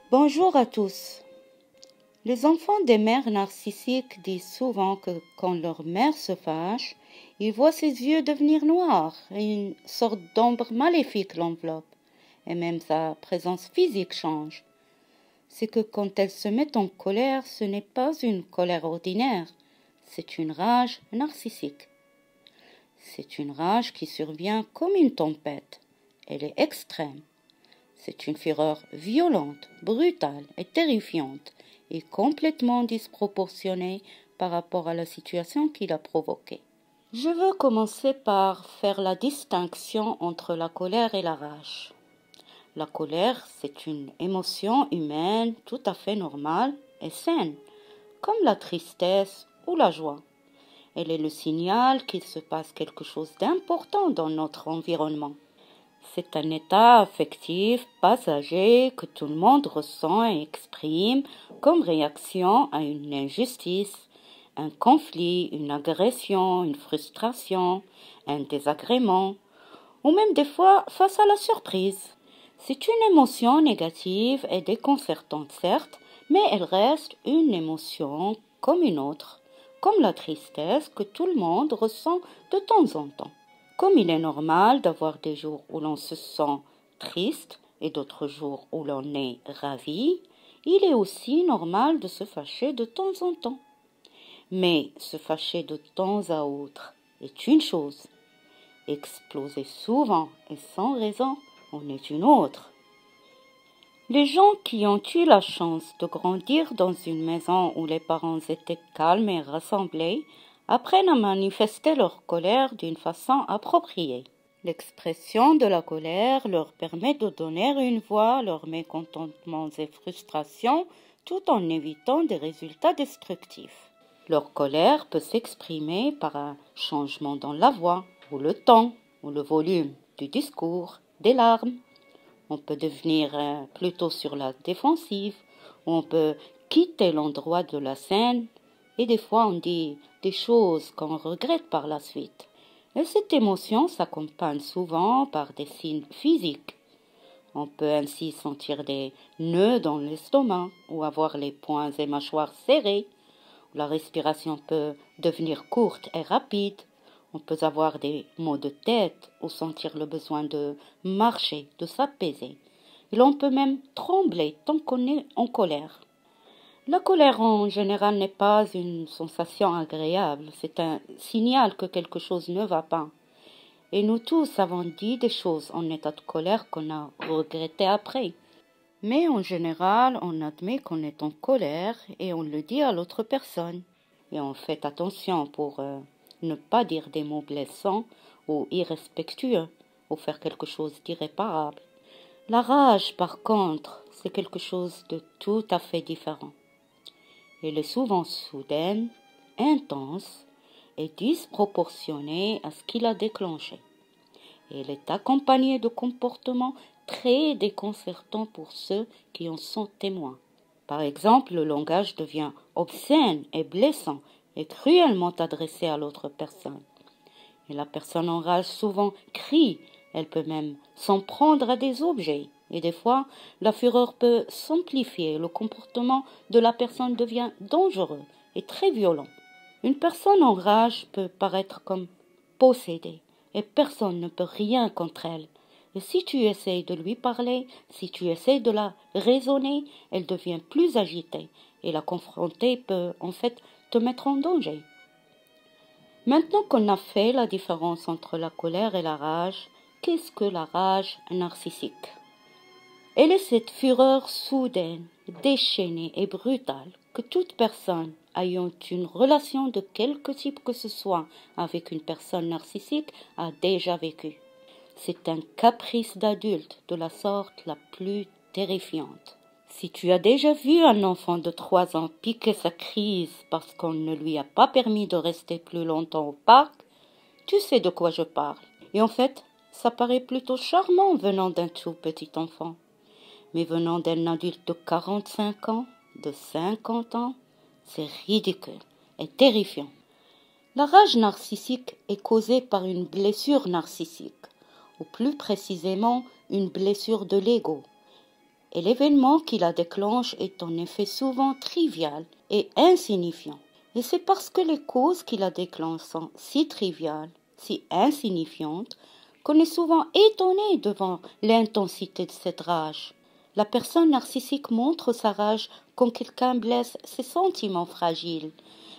Bonjour à tous. Les enfants des mères narcissiques disent souvent que quand leur mère se fâche, ils voient ses yeux devenir noirs et une sorte d'ombre maléfique l'enveloppe, et même sa présence physique change. C'est que quand elle se met en colère, ce n'est pas une colère ordinaire, c'est une rage narcissique. C'est une rage qui survient comme une tempête. Elle est extrême. C'est une fureur violente, brutale et terrifiante et complètement disproportionnée par rapport à la situation qui l'a provoquée. Je veux commencer par faire la distinction entre la colère et la rage. La colère, c'est une émotion humaine tout à fait normale et saine, comme la tristesse ou la joie. Elle est le signal qu'il se passe quelque chose d'important dans notre environnement. C'est un état affectif passager que tout le monde ressent et exprime comme réaction à une injustice, un conflit, une agression, une frustration, un désagrément, ou même des fois face à la surprise. C'est une émotion négative et déconcertante, certes, mais elle reste une émotion comme une autre, comme la tristesse que tout le monde ressent de temps en temps. Comme il est normal d'avoir des jours où l'on se sent triste et d'autres jours où l'on est ravi, il est aussi normal de se fâcher de temps en temps. Mais se fâcher de temps à autre est une chose. Exploser souvent et sans raison en est une autre. Les gens qui ont eu la chance de grandir dans une maison où les parents étaient calmes et rassemblés apprennent à manifester leur colère d'une façon appropriée. L'expression de la colère leur permet de donner une voix à leurs mécontentements et frustrations tout en évitant des résultats destructifs. Leur colère peut s'exprimer par un changement dans la voix, ou le ton, ou le volume du discours, des larmes. On peut devenir plutôt sur la défensive, ou on peut quitter l'endroit de la scène, et des fois on dit des choses qu'on regrette par la suite. Et cette émotion s'accompagne souvent par des signes physiques. On peut ainsi sentir des nœuds dans l'estomac ou avoir les poings et mâchoires serrés. La respiration peut devenir courte et rapide. On peut avoir des maux de tête ou sentir le besoin de marcher, de s'apaiser. Et l'on peut même trembler tant qu'on est en colère. La colère en général n'est pas une sensation agréable, c'est un signal que quelque chose ne va pas. Et nous tous avons dit des choses en état de colère qu'on a regretté après. Mais en général, on admet qu'on est en colère et on le dit à l'autre personne. Et on fait attention pour ne pas dire des mots blessants ou irrespectueux ou faire quelque chose d'irréparable. La rage, par contre, c'est quelque chose de tout à fait différent. Elle est souvent soudaine, intense et disproportionnée à ce qui l'a déclenchée. Elle est accompagnée de comportements très déconcertants pour ceux qui en sont témoins. Par exemple, le langage devient obscène et blessant et cruellement adressé à l'autre personne. Et la personne en rage souvent crie, elle peut même s'en prendre à des objets. Et des fois, la fureur peut s'amplifier, le comportement de la personne devient dangereux et très violent. Une personne en rage peut paraître comme possédée et personne ne peut rien contre elle. Et si tu essayes de lui parler, si tu essayes de la raisonner, elle devient plus agitée et la confronter peut en fait te mettre en danger. Maintenant qu'on a fait la différence entre la colère et la rage, qu'est-ce que la rage narcissique? Elle est cette fureur soudaine, déchaînée et brutale que toute personne ayant une relation de quelque type que ce soit avec une personne narcissique a déjà vécu. C'est un caprice d'adulte de la sorte la plus terrifiante. Si tu as déjà vu un enfant de 3 ans piquer sa crise parce qu'on ne lui a pas permis de rester plus longtemps au parc, tu sais de quoi je parle. Et en fait, ça paraît plutôt charmant venant d'un tout petit enfant. Mais venant d'un adulte de 45 ans, de 50 ans, c'est ridicule et terrifiant. La rage narcissique est causée par une blessure narcissique, ou plus précisément une blessure de l'ego. et l'événement qui la déclenche est en effet souvent trivial et insignifiant. Et c'est parce que les causes qui la déclenchent sont si triviales, si insignifiantes, qu'on est souvent étonné devant l'intensité de cette rage. La personne narcissique montre sa rage quand quelqu'un blesse ses sentiments fragiles.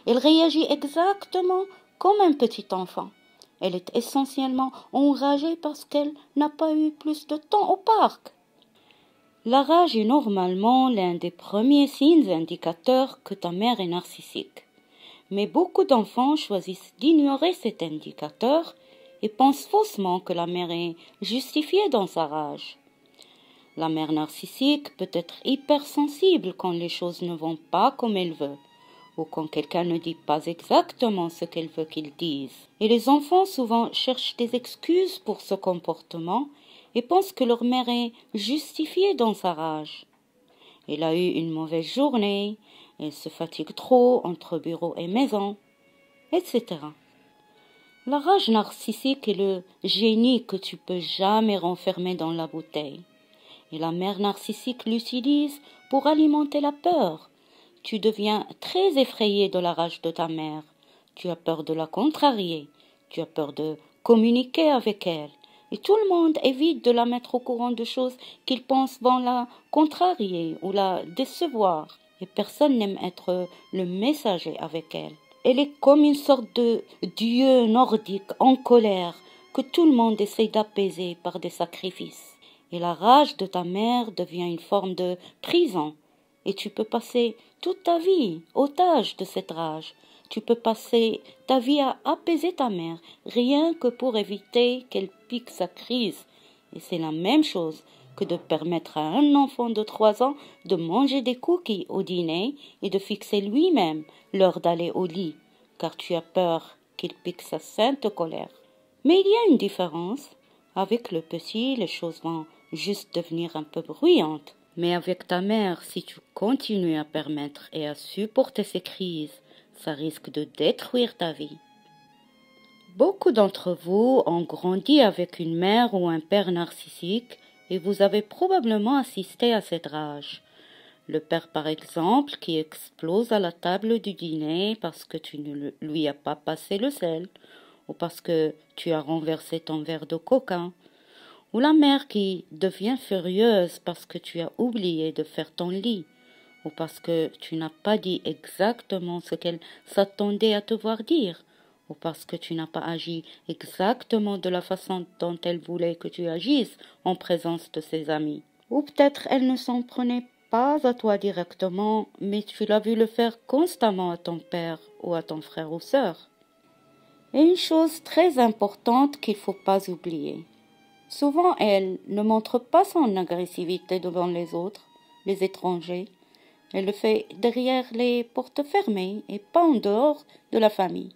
Elle réagit exactement comme un petit enfant. Elle est essentiellement enragée parce qu'elle n'a pas eu plus de temps au parc. La rage est normalement l'un des premiers signes indicateurs que ta mère est narcissique. Mais beaucoup d'enfants choisissent d'ignorer cet indicateur et pensent faussement que la mère est justifiée dans sa rage. La mère narcissique peut être hypersensible quand les choses ne vont pas comme elle veut, ou quand quelqu'un ne dit pas exactement ce qu'elle veut qu'il dise. Et les enfants souvent cherchent des excuses pour ce comportement et pensent que leur mère est justifiée dans sa rage. Elle a eu une mauvaise journée, elle se fatigue trop entre bureau et maison, etc. La rage narcissique est le génie que tu peux jamais renfermer dans la bouteille. Et la mère narcissique l'utilise pour alimenter la peur. Tu deviens très effrayé de la rage de ta mère. Tu as peur de la contrarier. Tu as peur de communiquer avec elle. Et tout le monde évite de la mettre au courant de choses qu'il pense vont la contrarier ou la décevoir. Et personne n'aime être le messager avec elle. Elle est comme une sorte de dieu nordique en colère que tout le monde essaie d'apaiser par des sacrifices. Et la rage de ta mère devient une forme de prison. Et tu peux passer toute ta vie otage de cette rage. Tu peux passer ta vie à apaiser ta mère, rien que pour éviter qu'elle pique sa crise. Et c'est la même chose que de permettre à un enfant de 3 ans de manger des cookies au dîner et de fixer lui-même l'heure d'aller au lit, car tu as peur qu'il pique sa sainte colère. Mais il y a une différence. Avec le petit, les choses vont juste devenir un peu bruyantes. Mais avec ta mère, si tu continues à permettre et à supporter ces crises, ça risque de détruire ta vie. Beaucoup d'entre vous ont grandi avec une mère ou un père narcissique et vous avez probablement assisté à cette rage. Le père, par exemple, qui explose à la table du dîner parce que tu ne lui as pas passé le sel, ou parce que tu as renversé ton verre de coca, ou la mère qui devient furieuse parce que tu as oublié de faire ton lit, ou parce que tu n'as pas dit exactement ce qu'elle s'attendait à te voir dire, ou parce que tu n'as pas agi exactement de la façon dont elle voulait que tu agisses en présence de ses amis. Ou peut-être elle ne s'en prenait pas à toi directement, mais tu l'as vu le faire constamment à ton père ou à ton frère ou sœur. Et une chose très importante qu'il ne faut pas oublier. Souvent, elle ne montre pas son agressivité devant les autres, les étrangers. Elle le fait derrière les portes fermées et pas en dehors de la famille.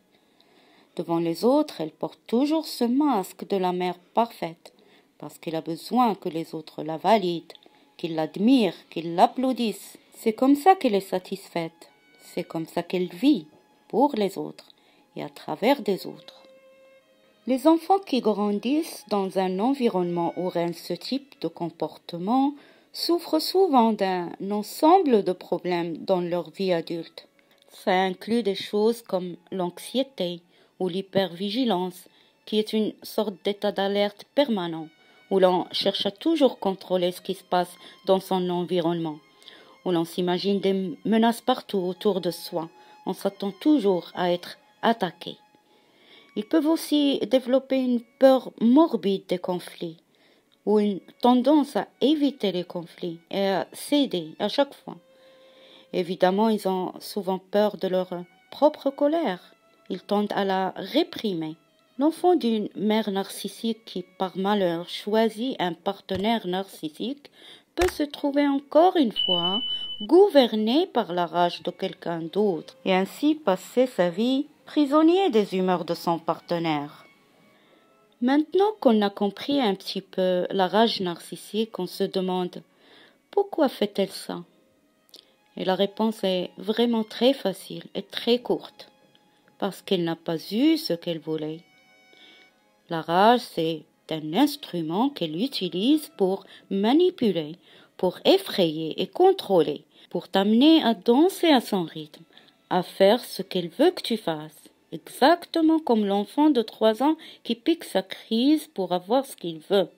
Devant les autres, elle porte toujours ce masque de la mère parfaite, parce qu'elle a besoin que les autres la valident, qu'ils l'admirent, qu'ils l'applaudissent. C'est comme ça qu'elle est satisfaite. C'est comme ça qu'elle vit, pour les autres et à travers des autres. Les enfants qui grandissent dans un environnement où règne ce type de comportement souffrent souvent d'un ensemble de problèmes dans leur vie adulte. Ça inclut des choses comme l'anxiété ou l'hypervigilance, qui est une sorte d'état d'alerte permanent, où l'on cherche à toujours contrôler ce qui se passe dans son environnement, où l'on s'imagine des menaces partout autour de soi, on s'attend toujours à être attaqué. Ils peuvent aussi développer une peur morbide des conflits ou une tendance à éviter les conflits et à céder à chaque fois. Évidemment, ils ont souvent peur de leur propre colère. Ils tendent à la réprimer. L'enfant d'une mère narcissique qui, par malheur, choisit un partenaire narcissique peut se trouver encore une fois gouverné par la rage de quelqu'un d'autre et ainsi passer sa vie prisonnier des humeurs de son partenaire. Maintenant qu'on a compris un petit peu la rage narcissique, on se demande pourquoi fait-elle ça? Et la réponse est vraiment très facile et très courte. Parce qu'elle n'a pas eu ce qu'elle voulait. La rage, c'est un instrument qu'elle utilise pour manipuler, pour effrayer et contrôler, pour t'amener à danser à son rythme, à faire ce qu'elle veut que tu fasses, exactement comme l'enfant de 3 ans qui pique sa crise pour avoir ce qu'il veut.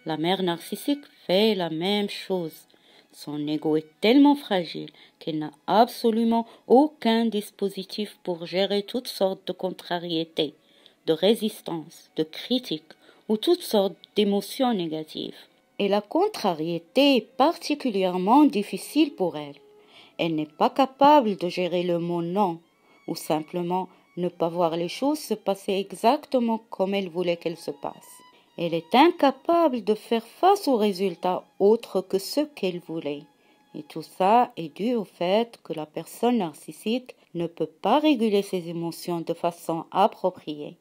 La mère narcissique fait la même chose. Son ego est tellement fragile qu'elle n'a absolument aucun dispositif pour gérer toutes sortes de contrariétés, de résistance, de critiques ou toutes sortes d'émotions négatives. Et la contrariété est particulièrement difficile pour elle. Elle n'est pas capable de gérer le mot non, ou simplement ne pas voir les choses se passer exactement comme elle voulait qu'elles se passent. Elle est incapable de faire face aux résultats autres que ceux qu'elle voulait. Et tout ça est dû au fait que la personne narcissique ne peut pas réguler ses émotions de façon appropriée.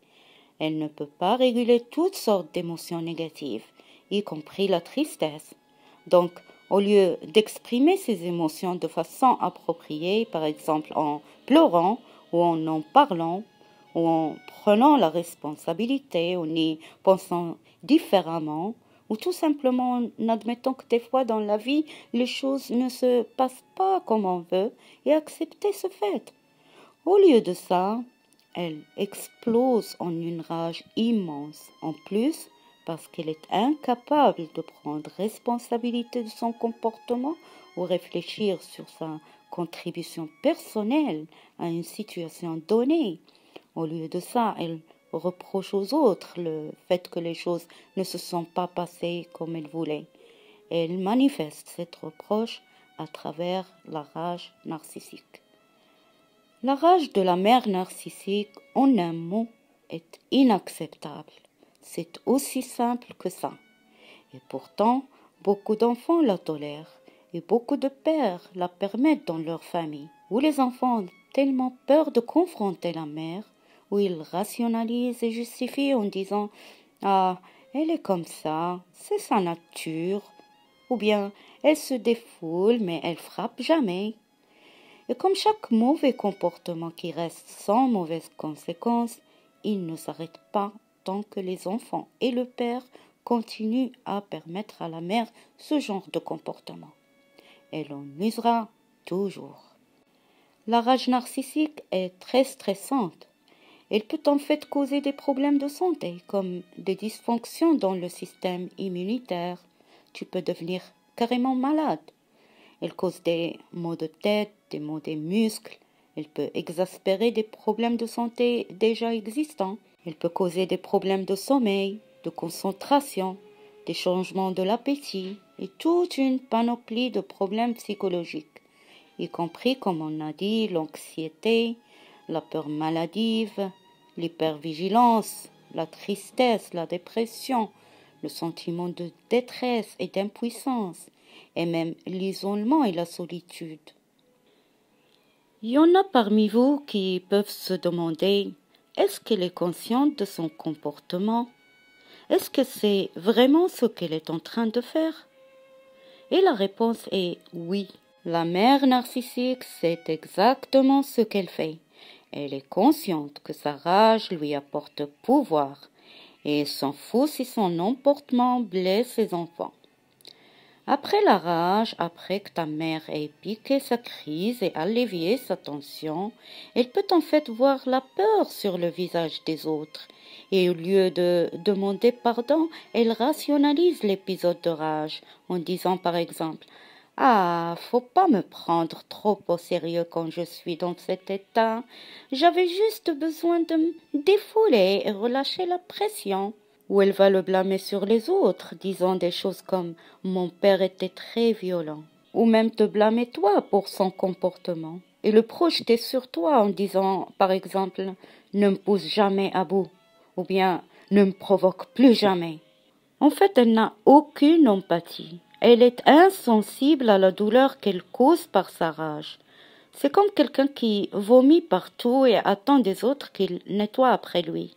Elle ne peut pas réguler toutes sortes d'émotions négatives, y compris la tristesse. Donc, au lieu d'exprimer ses émotions de façon appropriée, par exemple en pleurant ou en parlant, ou en prenant la responsabilité, ou en y pensant différemment, ou tout simplement en admettant que des fois dans la vie, les choses ne se passent pas comme on veut, et accepter ce fait. Au lieu de ça, elle explose en une rage immense. En plus, parce qu'elle est incapable de prendre responsabilité de son comportement ou réfléchir sur sa contribution personnelle à une situation donnée. Au lieu de ça, elle reproche aux autres le fait que les choses ne se sont pas passées comme elle voulait. Elle manifeste cette reproche à travers la rage narcissique. La rage de la mère narcissique, en un mot, est inacceptable. C'est aussi simple que ça. Et pourtant, beaucoup d'enfants la tolèrent et beaucoup de pères la permettent dans leur famille, où les enfants ont tellement peur de confronter la mère, où ils rationalisent et justifient en disant « Ah, elle est comme ça, c'est sa nature » ou bien « Elle se défoule mais elle frappe jamais ». Et comme chaque mauvais comportement qui reste sans mauvaises conséquences, il ne s'arrête pas tant que les enfants et le père continuent à permettre à la mère ce genre de comportement. Elle en usera toujours. La rage narcissique est très stressante. Elle peut en fait causer des problèmes de santé, comme des dysfonctions dans le système immunitaire. Tu peux devenir carrément malade. Elle cause des maux de tête, des maux des muscles. Elle peut exaspérer des problèmes de santé déjà existants. Elle peut causer des problèmes de sommeil, de concentration, des changements de l'appétit et toute une panoplie de problèmes psychologiques, y compris, comme on a dit, l'anxiété, la peur maladive, l'hypervigilance, la tristesse, la dépression, le sentiment de détresse et d'impuissance, et même l'isolement et la solitude. Il y en a parmi vous qui peuvent se demander, est-ce qu'elle est consciente de son comportement? Est-ce que c'est vraiment ce qu'elle est en train de faire? Et la réponse est oui. La mère narcissique sait exactement ce qu'elle fait. Elle est consciente que sa rage lui apporte pouvoir et s'en fout si son emportement blesse ses enfants. Après la rage, après que ta mère ait piqué sa crise et allevié sa tension, elle peut en fait voir la peur sur le visage des autres. Et au lieu de demander pardon, elle rationalise l'épisode de rage en disant par exemple « Ah, faut pas me prendre trop au sérieux quand je suis dans cet état. J'avais juste besoin de me défouler et relâcher la pression. » Ou elle va le blâmer sur les autres, disant des choses comme « Mon père était très violent ». Ou même te blâmer toi pour son comportement. Et le projeter sur toi en disant, par exemple, « Ne me pousse jamais à bout » ou bien « Ne me provoque plus jamais ». En fait, elle n'a aucune empathie. Elle est insensible à la douleur qu'elle cause par sa rage. C'est comme quelqu'un qui vomit partout et attend des autres qu'il nettoie après lui.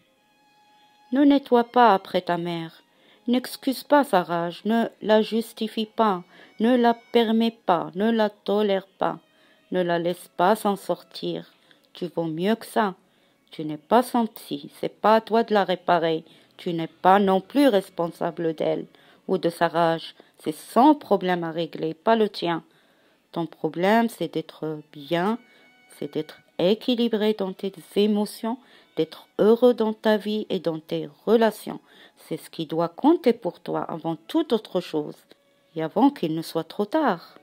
Ne nettoie pas après ta mère. N'excuse pas sa rage, ne la justifie pas, ne la permets pas, ne la tolère pas, ne la laisse pas s'en sortir. Tu vaux mieux que ça. Tu n'es pas son psy, c'est pas à toi de la réparer. Tu n'es pas non plus responsable d'elle ou de sa rage. C'est son problème à régler, pas le tien. Ton problème, c'est d'être bien, c'est d'être équilibré dans tes émotions, d'être heureux dans ta vie et dans tes relations. C'est ce qui doit compter pour toi avant toute autre chose et avant qu'il ne soit trop tard.